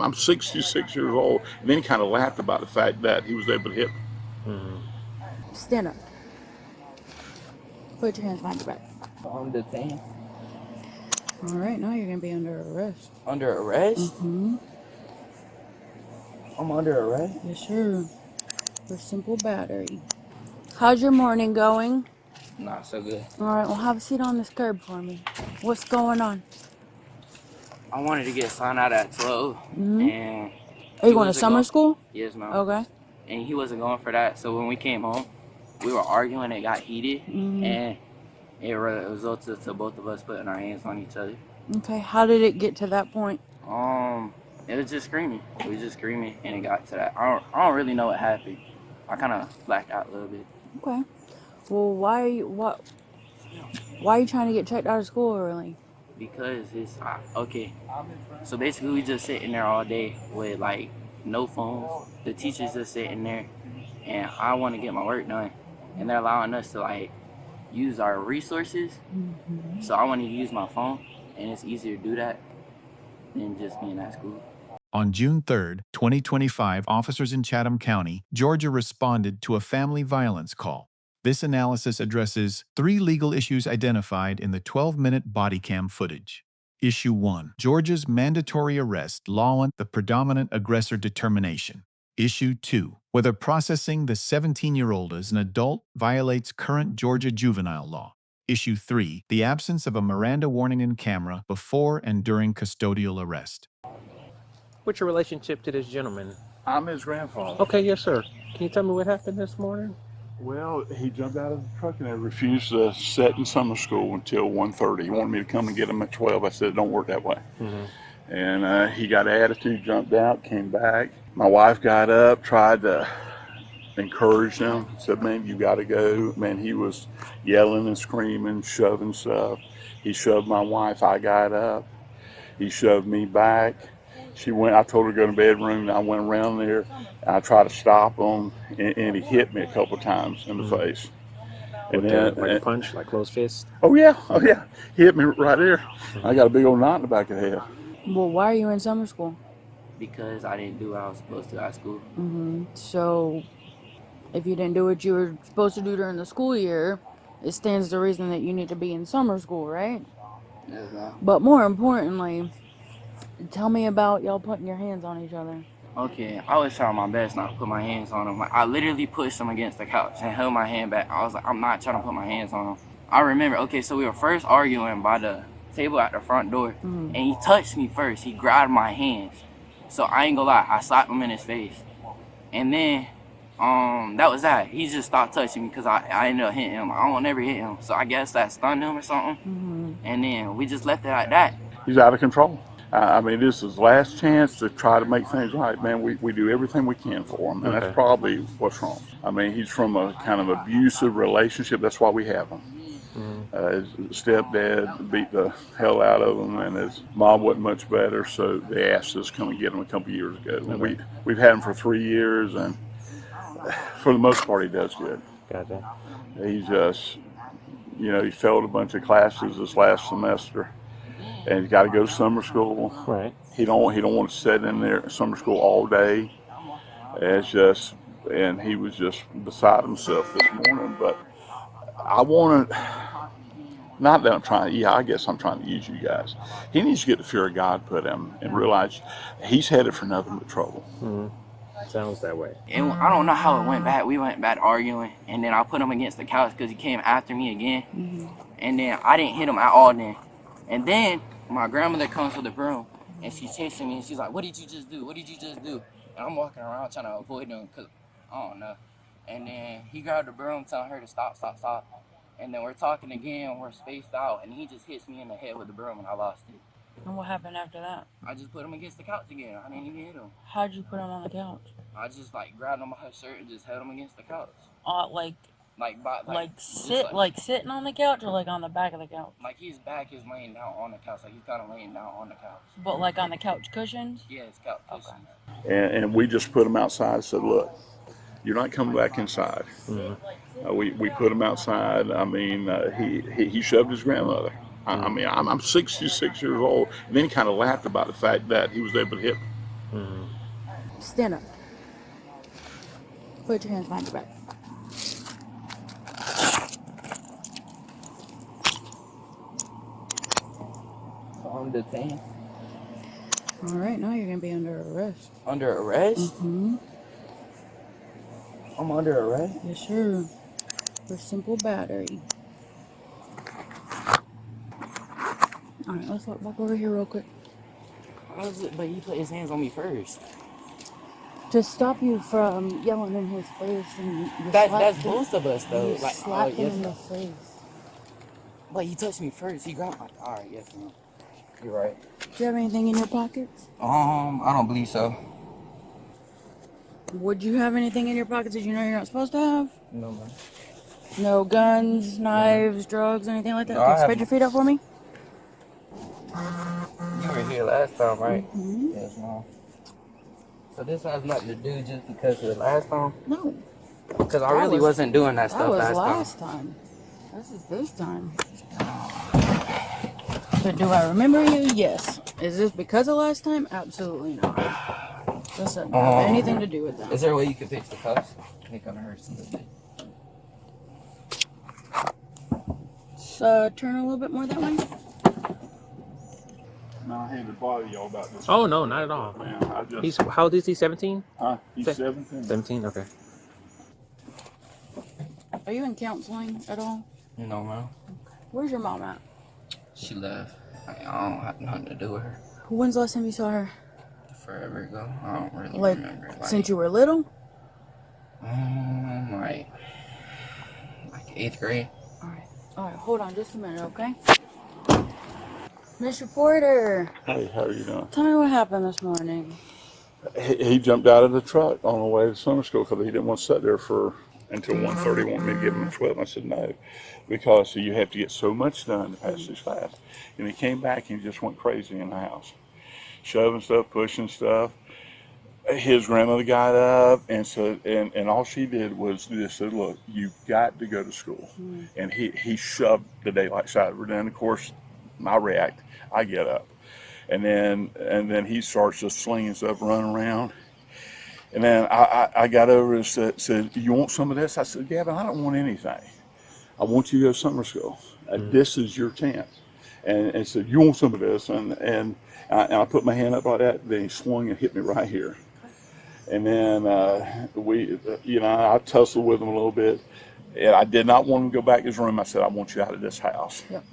I'm 66 years old. And then he kind of laughed about the fact that he was able to hit me. Stand up. Put your hands behind your back. I'm detained. All right, now you're going to be under arrest. Under arrest? Mm-hmm. I'm under arrest? Yes, sir. For simple battery. How's your morning going? Not so good. All right, well, have a seat on this curb for me. What's going on? I wanted to get signed out at 12. And are you going to summer school? Yes, ma'am. Okay. And he wasn't going for that. So when we came home, we were arguing. It got heated. And it resulted to both of us putting our hands on each other. Okay. How did it get to that point? It was just screaming. We were just screaming, and it got to that. I don't really know what happened. I kind of blacked out a little bit. Okay. Well, why are you trying to get checked out of school early? Because it's okay. So basically, we just sitting there all day with like no phones. The teacher's just sitting there, and I want to get my work done, and they're allowing us to like use our resources. So I wanted to use my phone, and it's easier to do that than just being at school. On June 3, 2025, officers in Chatham County, Georgia responded to a family violence call. This analysis addresses 3 legal issues identified in the 12-minute body cam footage. Issue 1. Georgia's mandatory arrest law on the predominant aggressor determination. Issue 2. Whether processing the 17-year-old as an adult violates current Georgia juvenile law. Issue 3. The absence of a Miranda warning in camera before and during custodial arrest. What's your relationship to this gentleman? I'm his grandfather. Okay, yes, sir. Can you tell me what happened this morning? Well, he jumped out of the truck and I refused to sit in summer school until 1:30. He wanted me to come and get him at 12. I said, it don't work that way. And he got attitude, jumped out, came back. My wife got up, tried to encourage him, said, man, you got to go. Man, he was yelling and screaming, shoving stuff. He shoved my wife. I got up. He shoved me back. She went, I told her to go to the bedroom, and I went around there, and I tried to stop him, and he hit me a couple times in the face. And then, like punch, like closed fist? Oh yeah. He hit me right there. I got a big old knot in the back of the head. Well, why are you in summer school? Because I didn't do what I was supposed to at school. So, if you didn't do what you were supposed to do during the school year, it stands to reason that you need to be in summer school, right? Yes, ma'am. But more importantly, tell me about y'all putting your hands on each other. Okay, I was trying my best not to put my hands on him. Like, I literally pushed him against the couch and held my hand back. I was like, I'm not trying to put my hands on him. I remember, okay, so we were first arguing by the table at the front door, and he touched me first. He grabbed my hands. So I ain't gonna lie, I slapped him in his face. And then, that was that. He just stopped touching me because I ended up hitting him. I don't ever hit him. So I guess that stunned him or something. And then we just left it like that. He's out of control. I mean, this is his last chance to try to make things right, man. We do everything we can for him, and that's probably what's wrong. I mean, he's from a kind of abusive relationship. That's why we have him. His stepdad beat the hell out of him, and his mom wasn't much better, so they asked us to come and get him a couple years ago. We've had him for 3 years, and for the most part, he does good. Gotcha. He's just, he failed a bunch of classes this last semester. And he's got to go to summer school. Right. He don't want to sit in there summer school all day. It's just, and he was just beside himself this morning. But I want to, not that I'm trying. I guess I'm trying to use you guys. He needs to get the fear of God put him and realize he's headed for nothing but trouble. Sounds that way. And I don't know how it went back. We went back arguing, and then I put him against the couch because he came after me again. And then I didn't hit him at all then. And then my grandmother comes with the broom, and she's chasing me, and she's like, what did you just do? What did you just do? And I'm walking around trying to avoid him because I don't know. And then he grabbed the broom, telling her to stop. And then we're talking again, we're spaced out, and he just hits me in the head with the broom, and I lost it. And what happened after that? I just put him against the couch again. I didn't even hit him. How'd you put him on the couch? I just grabbed him by his shirt and just held him against the couch. Sitting on the couch or like on the back of the couch? Like his back is laying down on the couch. Like he's kind of laying down on the couch. But like on the couch cushions? Yeah, it's couch cushions. Okay. And we just put him outside and said, look, you're not coming back inside. We put him outside. I mean, he shoved his grandmother. I mean, I'm 66 years old. And then he kind of laughed about the fact that he was able to hit me. Stand up. Put your hands behind your back. So I'm detained. All right, now you're gonna be under arrest. Under arrest? Mm-hmm. I'm under arrest? Yes, sir. For simple battery. All right, let's walk back over here real quick. How is it? But he put his hands on me first. To stop you from yelling in his face and you That's slapped him. both of us though. You Like, slapped him yes, in the ma'am. face. But he touched me first. He grabbed my. All right, yes, ma'am. You're right. Do you have anything in your pockets? I don't believe so. Would you have anything in your pockets that you know you're not supposed to have? No, man. No guns, knives, drugs, anything like that? No, Okay, I have- spread your feet up for me. You were here last time, right? Mm-hmm. Yes, ma'am. So this has nothing to do just because of the last time? No, Because I That really was- wasn't doing that that stuff was last last time. This is this time. But do I remember you? Yes. Is this because of last time? Absolutely not. This doesn't have anything to do with time. that. Is there a way you can fix the cuffs? I think I'm hurt something. Turn a little bit more that way. No, I had to bother y'all about this. Oh, no, not at all. Man, I just, He's, how old is he, 17? he's 17. 17, okay. Are you in counseling at all? You know, man. Where's your mom at? She left. I don't have nothing to do with her. When's the last time you saw her? Forever ago. I don't really Like, remember. since you were little? Like 8th grade. All right, hold on just a minute, okay? Miss Reporter, Hey, how are you doing? tell me what happened this morning. He jumped out of the truck on the way to summer school because he didn't want to sit there until 1:30. Wanted me to give him a 12. I said no, because you have to get so much done to pass this class. And he came back and he just went crazy in the house, shoving stuff, pushing stuff. His grandmother got up and said, and all she did was just said, "Look, you've got to go to school." And he shoved the daylights out of her. Then of course, I react. I get up, and then he starts just slinging stuff, running around. And then I got over and said, "You want some of this?" I said, "Gavin, I don't want anything. I want you to go to summer school. This is your chance." And said, "You want some of this?" And I put my hand up like that. Then he swung and hit me right here. And then I tussled with him a little bit. And I did not want him to go back to his room. I said, "I want you out of this house." Yep.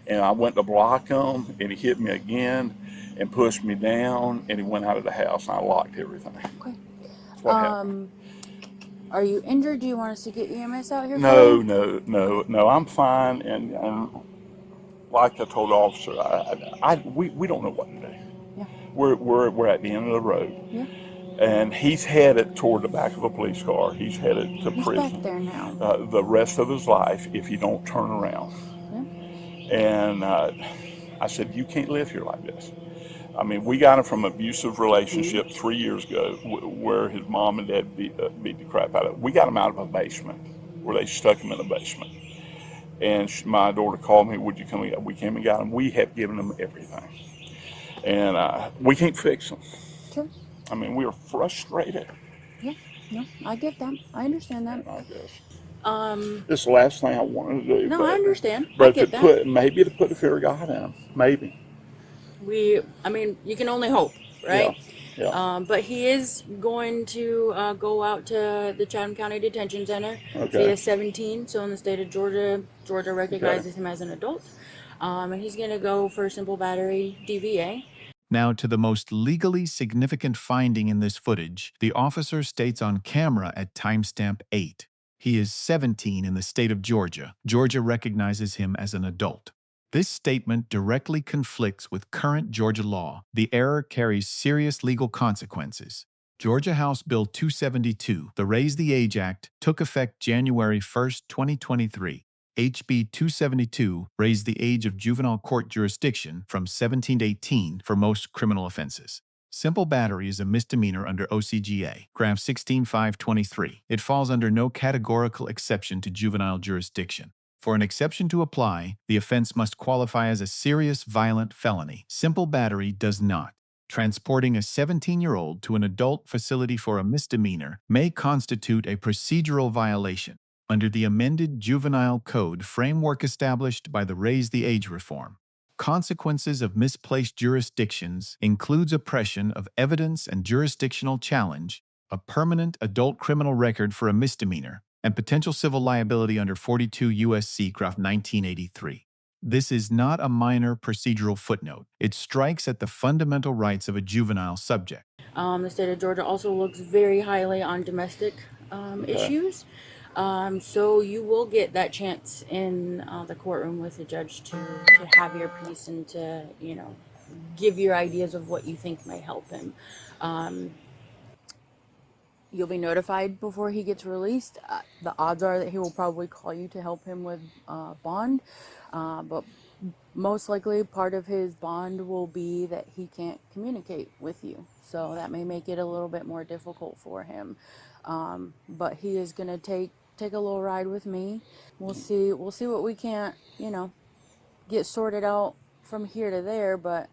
And I went to block him, and he hit me again and pushed me down, and he went out of the house, and I locked everything. Okay. That's what happened. Are you injured? Do you want us to get EMS out here? No, for you? no, I'm fine. And like I told the officer, we don't know what to do. Yeah. We're at the end of the road. Yeah. And he's headed toward the back of a police car. He's headed to He's prison. back there now. The rest of his life if you don't turn around. Yeah. And I said, "You can't live here like this." I mean, we got him from an abusive relationship 3 years ago where his mom and dad beat the crap out of him. We got him out of a basement where they stuck him in a basement. And my daughter called me, "Would you come and get him?" We came and got him. We have given him everything. And we can't fix him. Sure. I mean, we are frustrated. Yeah. No, I get that. I understand that. I guess. This is the last thing I wanted to do. No, but, I understand. I But get to that. maybe to put the fear of God in him. Maybe. You can only hope, right? Yeah. But he is going to go out to the Chatham County Detention Center. Okay. He is 17, so in the state of Georgia recognizes him as an adult. And he's going to go for simple battery DVA. Now to the most legally significant finding in this footage, the officer states on camera at timestamp 8. He is 17 in the state of Georgia. Georgia recognizes him as an adult. This statement directly conflicts with current Georgia law. The error carries serious legal consequences. Georgia House Bill 272, the Raise the Age Act, took effect January 1, 2023. HB 272 raised the age of juvenile court jurisdiction from 17 to 18 for most criminal offenses. Simple battery is a misdemeanor under O.C.G.A. Graph 16-523. It falls under no categorical exception to juvenile jurisdiction. For an exception to apply, the offense must qualify as a serious violent felony. Simple battery does not. Transporting a 17-year-old to an adult facility for a misdemeanor may constitute a procedural violation under the amended Juvenile Code framework established by the Raise the Age reform. Consequences of misplaced jurisdictions includes oppression of evidence and jurisdictional challenge, a permanent adult criminal record for a misdemeanor, and potential civil liability under 42 U.S.C. 1983. This is not a minor procedural footnote. It strikes at the fundamental rights of a juvenile subject. The state of Georgia also looks very highly on domestic issues. So you will get that chance in the courtroom with the judge to have your piece and to, give your ideas of what you think may help him. You'll be notified before he gets released. The odds are that he will probably call you to help him with bond, but most likely part of his bond will be that he can't communicate with you. So that may make it a little bit more difficult for him. But he is going to take a little ride with me. We'll see what we can't, get sorted out from here to there, but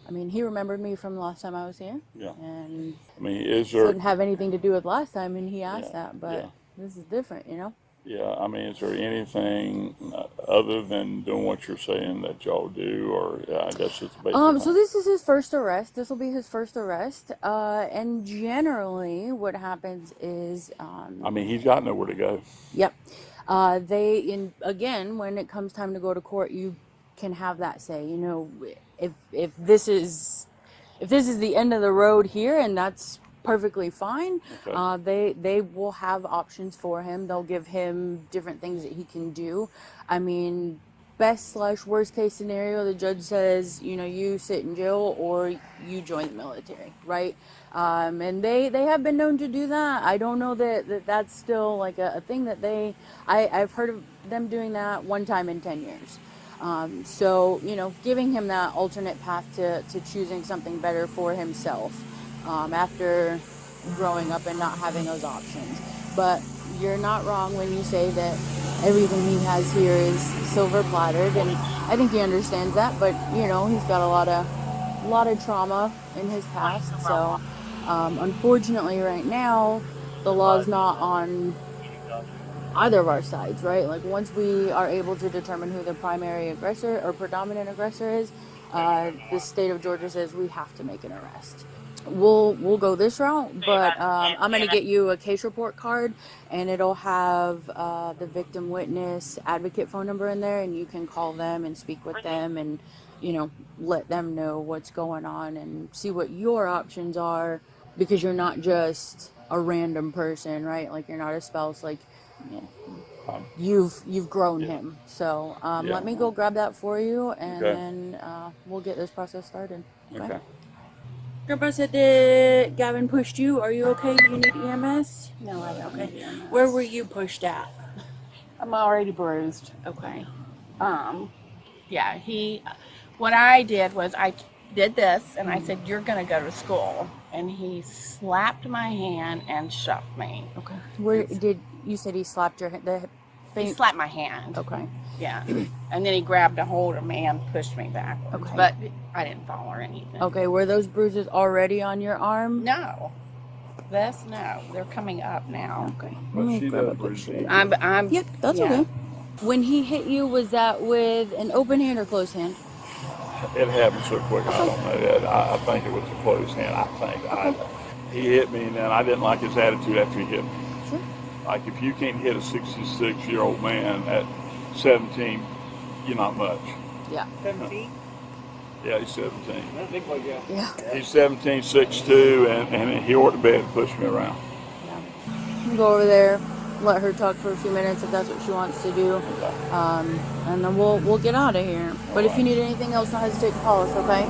I mean, he remembered me from the last time I was here. Yeah. And I mean, is there... didn't have anything to do with last time, and he asked Yeah, that, but yeah. this is different, Yeah, I mean, is there anything other than doing what you're saying that y'all do, or I guess it's basically... So this is his first arrest. This will be his first arrest. And generally, what happens is, I mean, he's got nowhere to go. yep. Again, when it comes time to go to court, you can have that say. If this is the end of the road here, and that's perfectly fine. Okay. They will have options for him. They'll give him different things that he can do. I mean, best/worst case scenario, the judge says, you sit in jail or you join the military, right? And they have been known to do that. I don't know that's still like a thing that I've heard of them doing that one time in 10 years. So, giving him that alternate path to choosing something better for himself after growing up and not having those options. But you're not wrong when you say that everything he has here is silver platered, and I think he understands that, but, he's got a lot of trauma in his past, so unfortunately right now, the law's not on either of our sides, right? Like, once we are able to determine who the primary aggressor or predominant aggressor is, the state of Georgia says we have to make an arrest. We'll go this route, but I'm going to get you a case report card, and it'll have the victim witness advocate phone number in there, and you can call them and speak with them and, let them know what's going on and see what your options are, because you're not just a random person, right? Like, you're not a spouse, like, you've grown him. So let me go grab that for you, and then we'll get this process started. Okay. Grandpa said that Gavin pushed you. Are you okay? Do you need EMS? No, I don't. Okay. Where were you pushed at? I'm already bruised. Okay. Yeah, what I did was I did this and I said, you're going to go to school. And he slapped my hand and shoved me. Okay. Where did you said he slapped your hand? He slapped my hand. Okay. Yeah. And then he grabbed a hold of me and pushed me backwards. Okay. But I didn't fall or anything. Okay. Were those bruises already on your arm? No. No. They're coming up now. Okay. Well, she does bruise you. I'm Yep, that's okay. When he hit you, was that with an open hand or closed hand? It happened so quick, I don't know that. I think it was a closed hand. He hit me, and then I didn't like his attitude after he hit me. Sure. Like, if you can't hit a 66-year-old man at 17, you're not much. Yeah. 17? Yeah, he's 17. I think like that. Yeah. He's 17, 6'2", and he ordered to bed and pushed me around. Yeah. You can go over there, let her talk for a few minutes if that's what she wants to do, and then we'll get out of here. But if you need anything else, don't hesitate to call us, okay?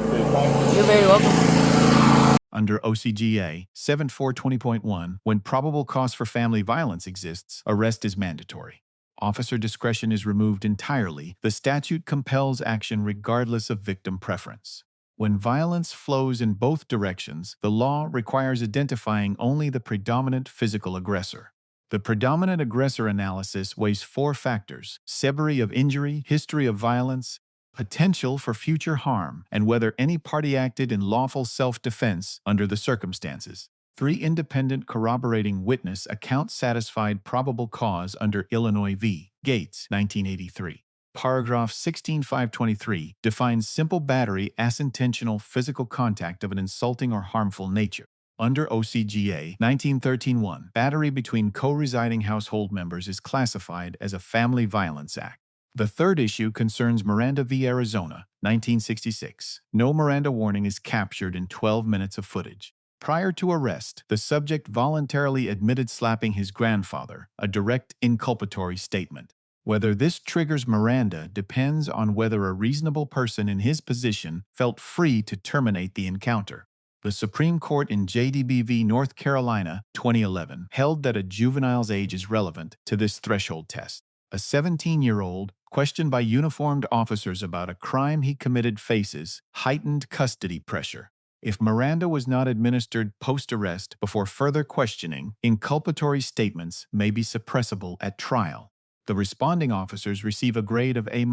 You're very welcome. Under O.C.G.A. 7420.1, when probable cause for family violence exists, arrest is mandatory. Officer discretion is removed entirely. The statute compels action regardless of victim preference. When violence flows in both directions, the law requires identifying only the predominant physical aggressor. The predominant aggressor analysis weighs 4 factors: severity of injury, history of violence, potential for future harm, and whether any party acted in lawful self-defense under the circumstances. 3 independent corroborating witness accounts satisfied probable cause under Illinois v. Gates, 1983. Paragraph 16523 defines simple battery as intentional physical contact of an insulting or harmful nature. Under O.C.G.A. 1913-1, battery between co-residing household members is classified as a family violence act. The third issue concerns Miranda v. Arizona, 1966. No Miranda warning is captured in 12 minutes of footage. Prior to arrest, the subject voluntarily admitted slapping his grandfather, a direct inculpatory statement. Whether this triggers Miranda depends on whether a reasonable person in his position felt free to terminate the encounter. The Supreme Court in J.D.B v. North Carolina, 2011, held that a juvenile's age is relevant to this threshold test. A 17-year-old, questioned by uniformed officers about a crime he committed, faces heightened custody pressure. If Miranda was not administered post-arrest before further questioning, inculpatory statements may be suppressible at trial. The responding officers receive a grade of A-.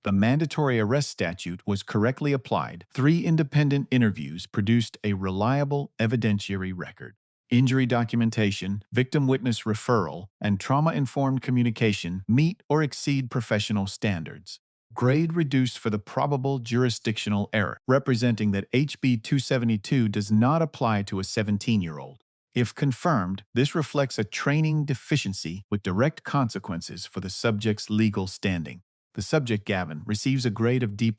The mandatory arrest statute was correctly applied. 3 independent interviews produced a reliable evidentiary record. Injury documentation, victim witness referral, and trauma-informed communication meet or exceed professional standards. Grade reduced for the probable jurisdictional error, representing that HB 272 does not apply to a 17-year-old. If confirmed, this reflects a training deficiency with direct consequences for the subject's legal standing. The subject, Gavin, receives a grade of D+.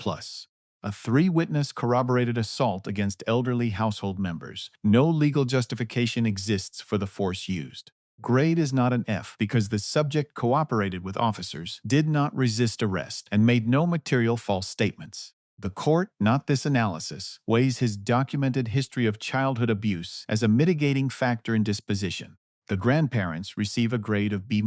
A 3-witness corroborated assault against elderly household members. No legal justification exists for the force used. Grade is not an F because the subject cooperated with officers, did not resist arrest, and made no material false statements. The court, not this analysis, weighs his documented history of childhood abuse as a mitigating factor in disposition. The grandparents receive a grade of B-.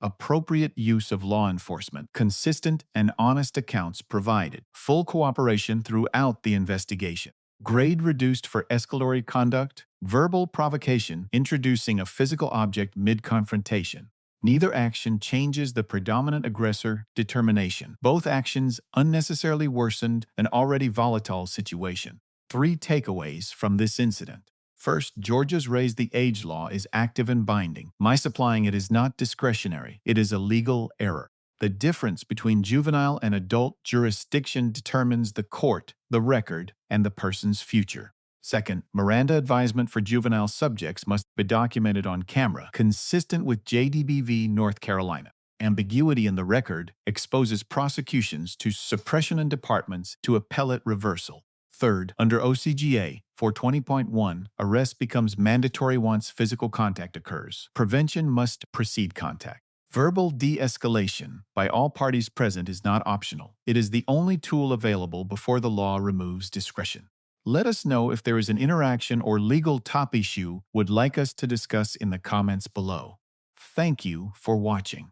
Appropriate use of law enforcement, consistent and honest accounts provided, full cooperation throughout the investigation. Grade reduced for escalatory conduct, verbal provocation, introducing a physical object mid-confrontation. Neither action changes the predominant aggressor determination. Both actions unnecessarily worsened an already volatile situation. 3 takeaways from this incident. First, Georgia's raise the age law is active and binding. Misapplying it is not discretionary. It is a legal error. The difference between juvenile and adult jurisdiction determines the court, the record, and the person's future. Second, Miranda advisement for juvenile subjects must be documented on camera, consistent with J.D.B v. North Carolina. Ambiguity in the record exposes prosecutions to suppression and departments to appellate reversal. Third, under O.C.G.A. 420.1, arrest becomes mandatory once physical contact occurs. Prevention must precede contact. Verbal de-escalation by all parties present is not optional. It is the only tool available before the law removes discretion. Let us know if there is an interaction or legal top issue would like us to discuss in the comments below. Thank you for watching.